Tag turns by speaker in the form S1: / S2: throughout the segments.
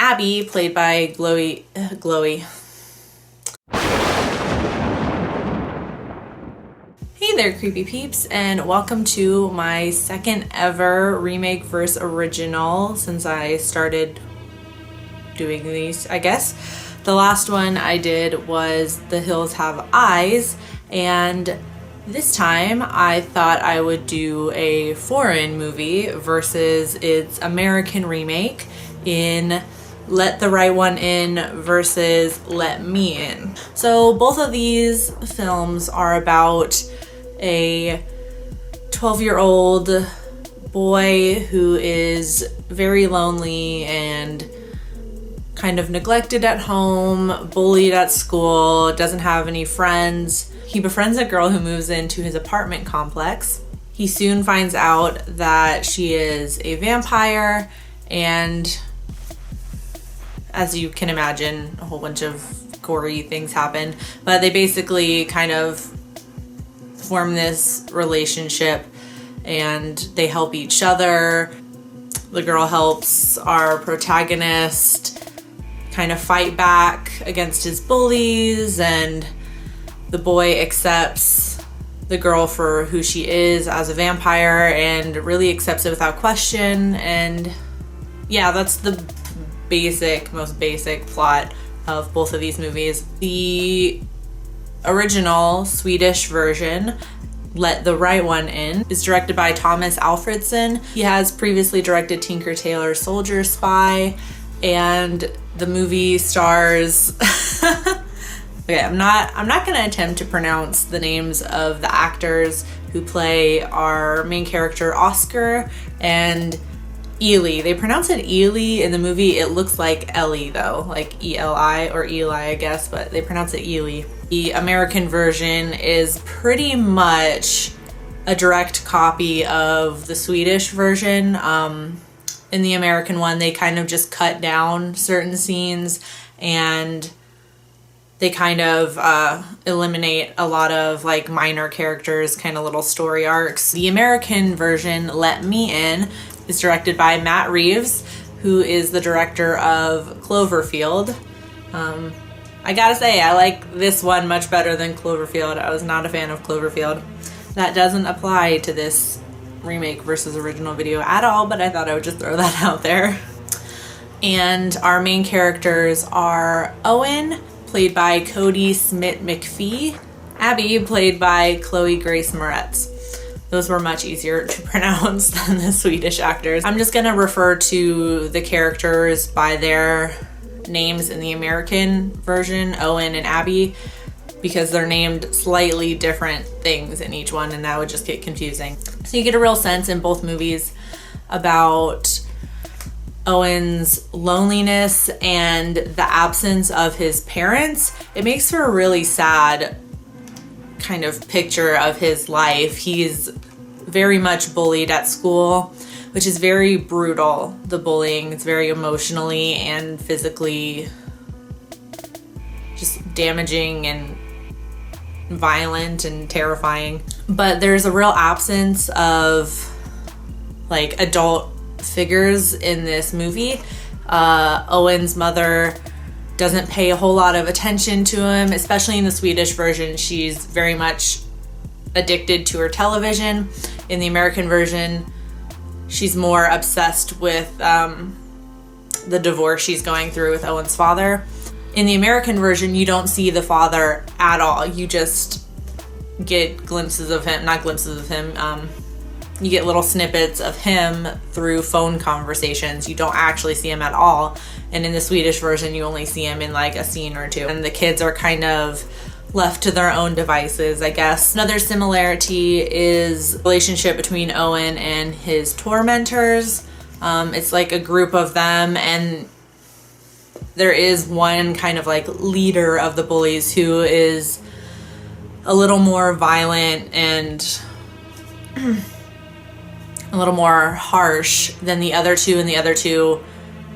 S1: Abby, played by Glowy. Hey there, creepy peeps, and welcome to my second ever remake versus original since I started doing these, I guess. The last one I did was The Hills Have Eyes, and this time I thought I would do a foreign movie versus its American remake in Let the Right One In versus Let Me In. So both of these films are about a 12-year-old boy who is very lonely and kind of neglected at home, bullied at school, doesn't have any friends. He befriends a girl who moves into his apartment complex. He soon finds out that she is a vampire, and as you can imagine, a whole bunch of gory things happen. But they basically kind of form this relationship and they help each other. The girl helps our protagonist kind of fight back against his bullies, and the boy accepts the girl for who she is as a vampire and really accepts it without question. And yeah, that's the most basic plot of both of these movies. The original Swedish version, Let the Right One In, is directed by Thomas Alfredson. He has previously directed Tinker Tailor Soldier Spy, and the movie stars okay, I'm not gonna attempt to pronounce the names of the actors who play our main character Oscar and Ely. They pronounce it Ely in the movie. It looks like Ellie though, like E-L-I or Eli, I guess, but they pronounce it Ely. The American version is pretty much a direct copy of the Swedish version. In the American one, they kind of just cut down certain scenes and they kind of eliminate a lot of like minor characters, kind of little story arcs. The American version, Let Me In, is directed by Matt Reeves, who is the director of Cloverfield. I gotta say, I like this one much better than Cloverfield. I was not a fan of Cloverfield. That doesn't apply to this remake versus original video at all, but I thought I would just throw that out there. And our main characters are Owen, played by Cody Smith-McPhee, Abby, played by Chloe Grace Moretz. Those were much easier to pronounce than the Swedish actors. I'm just gonna refer to the characters by their names in the American version, Owen and Abby, because they're named slightly different things in each one and that would just get confusing. So you get a real sense in both movies about Owen's loneliness and the absence of his parents. It makes for a really sad kind of picture of his life. He's very much bullied at school, which is very brutal. The bullying, it's very emotionally and physically just damaging and violent and terrifying. But there's a real absence of like adult figures in this movie. Owen's mother doesn't pay a whole lot of attention to him, especially in the Swedish version. She's very much addicted to her television. In the American version, she's more obsessed with the divorce she's going through with Owen's father. In the American version, you don't see the father at all. You just get glimpses of him, not glimpses of him, you get little snippets of him through phone conversations. You don't actually see him at all. And in the Swedish version, you only see him in like a scene or two. And the kids are kind of left to their own devices, I guess. Another similarity is the relationship between Owen and his tormentors. It's like a group of them, and there is one kind of like leader of the bullies who is a little more violent and a little more harsh than the other two, and the other two,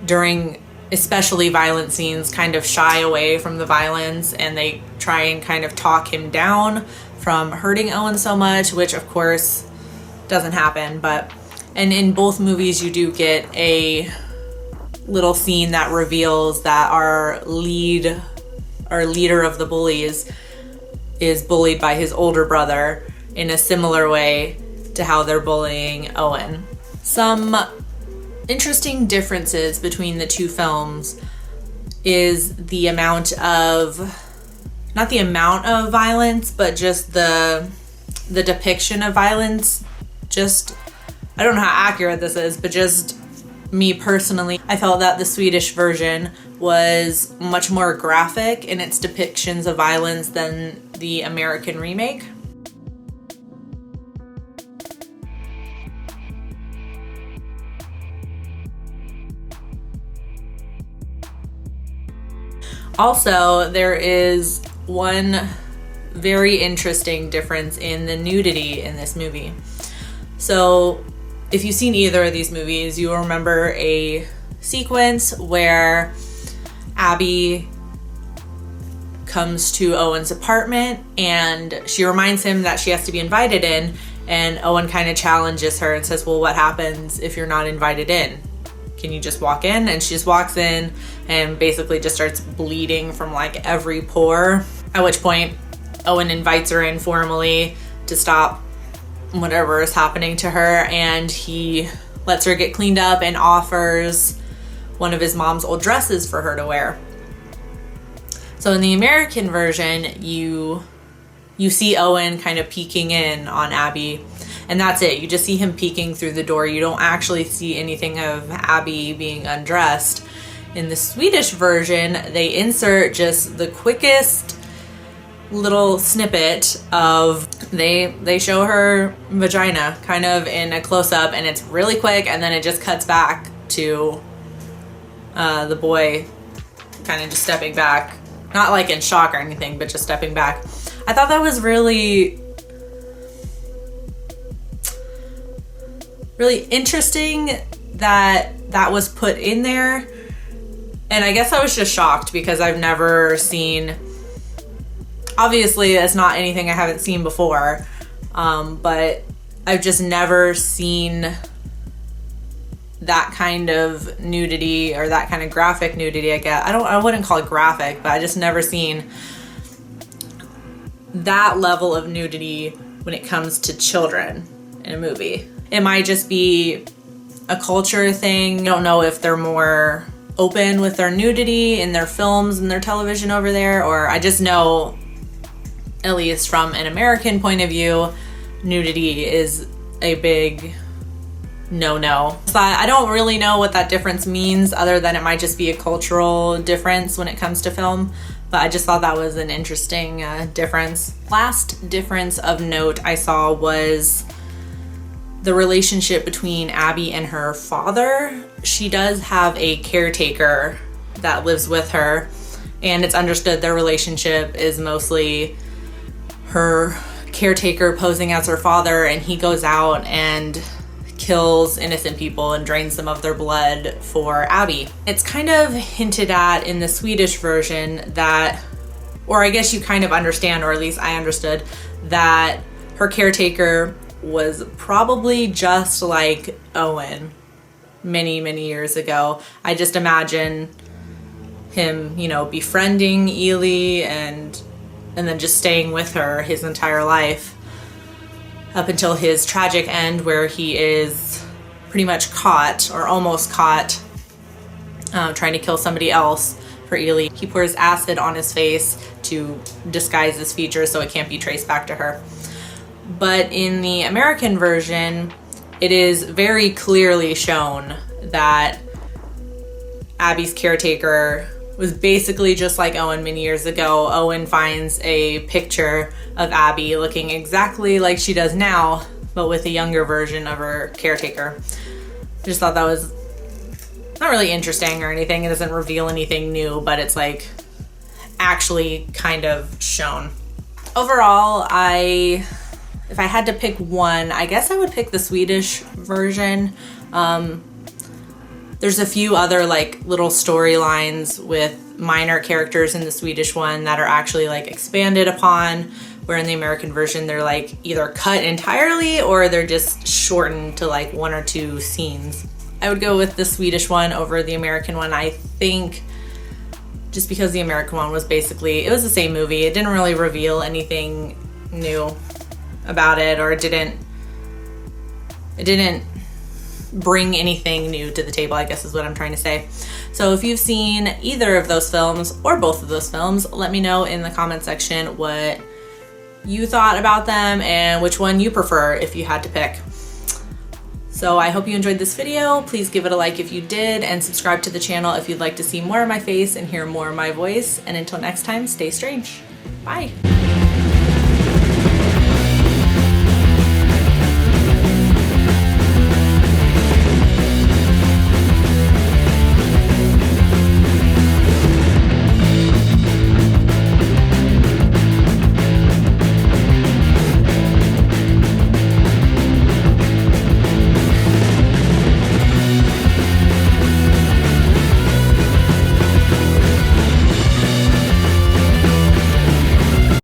S1: during especially violent scenes, kind of shy away from the violence, and they try and kind of talk him down from hurting Owen so much, which of course doesn't happen. And in both movies you do get a little scene that reveals that our leader of the bullies is bullied by his older brother in a similar way to how they're bullying Owen. Some interesting differences between the two films is the amount of, not the amount of violence, but just the depiction of violence. Just, I don't know how accurate this is, but just me personally, I felt that the Swedish version was much more graphic in its depictions of violence than the American remake. Also, there is one very interesting difference in the nudity in this movie. So, if you've seen either of these movies, you will remember a sequence where Abby comes to Owen's apartment and she reminds him that she has to be invited in, and Owen kind of challenges her and says, well, what happens if you're not invited in? Can you just walk in? And she just walks in and basically just starts bleeding from like every pore, at which point Owen invites her in formally to stop whatever is happening to her, and he lets her get cleaned up and offers one of his mom's old dresses for her to wear. So in the American version, you see Owen kind of peeking in on Abby, and that's it. You just see him peeking through the door. You don't actually see anything of Abby being undressed. In the Swedish version, they insert just the quickest little snippet of, they show her vagina kind of in a close-up, and it's really quick, and then it just cuts back to the boy kind of just stepping back, not like in shock or anything, but just stepping back. I thought that was really interesting that that was put in there, and I guess I was just shocked because I've never seen, obviously it's not anything I haven't seen before, but I've just never seen that kind of nudity, or that kind of graphic nudity, I guess. I wouldn't call it graphic, but I just never seen that level of nudity when it comes to children in a movie. It might just be a culture thing. I don't know if they're more open with their nudity in their films and their television over there, or I just know, at least from an American point of view, nudity is a big no-no. So I don't really know what that difference means, other than it might just be a cultural difference when it comes to film, but I just thought that was an interesting difference. Last difference of note I saw was the relationship between Abby and her father. She does have a caretaker that lives with her, and it's understood their relationship is mostly her caretaker posing as her father, and he goes out and kills innocent people and drains them of their blood for Abby. It's kind of hinted at in the Swedish version that, or I guess you kind of understand, or at least I understood, that her caretaker was probably just like Owen many, many years ago. I just imagine him, befriending Ely and then just staying with her his entire life up until his tragic end, where he is pretty much caught, or almost caught, trying to kill somebody else for Ely. He pours acid on his face to disguise his features so it can't be traced back to her. But in the American version, it is very clearly shown that Abby's caretaker was basically just like Owen many years ago. Owen finds a picture of Abby looking exactly like she does now, but with a younger version of her caretaker. I just thought that was not really interesting or anything. It doesn't reveal anything new, but it's like actually kind of shown. Overall, if I had to pick one, I guess I would pick the Swedish version. There's a few other like little storylines with minor characters in the Swedish one that are actually like expanded upon, where in the American version they're like either cut entirely or they're just shortened to like one or two scenes. I would go with the Swedish one over the American one. I think just because the American one was basically, it was the same movie. It didn't really reveal anything new about it, or it didn't bring anything new to the table, I guess is what I'm trying to say. So if you've seen either of those films or both of those films, let me know in the comment section what you thought about them and which one you prefer if you had to pick. So I hope you enjoyed this video. Please give it a like if you did, and subscribe to the channel if you'd like to see more of my face and hear more of my voice. And until next time, stay strange. Bye.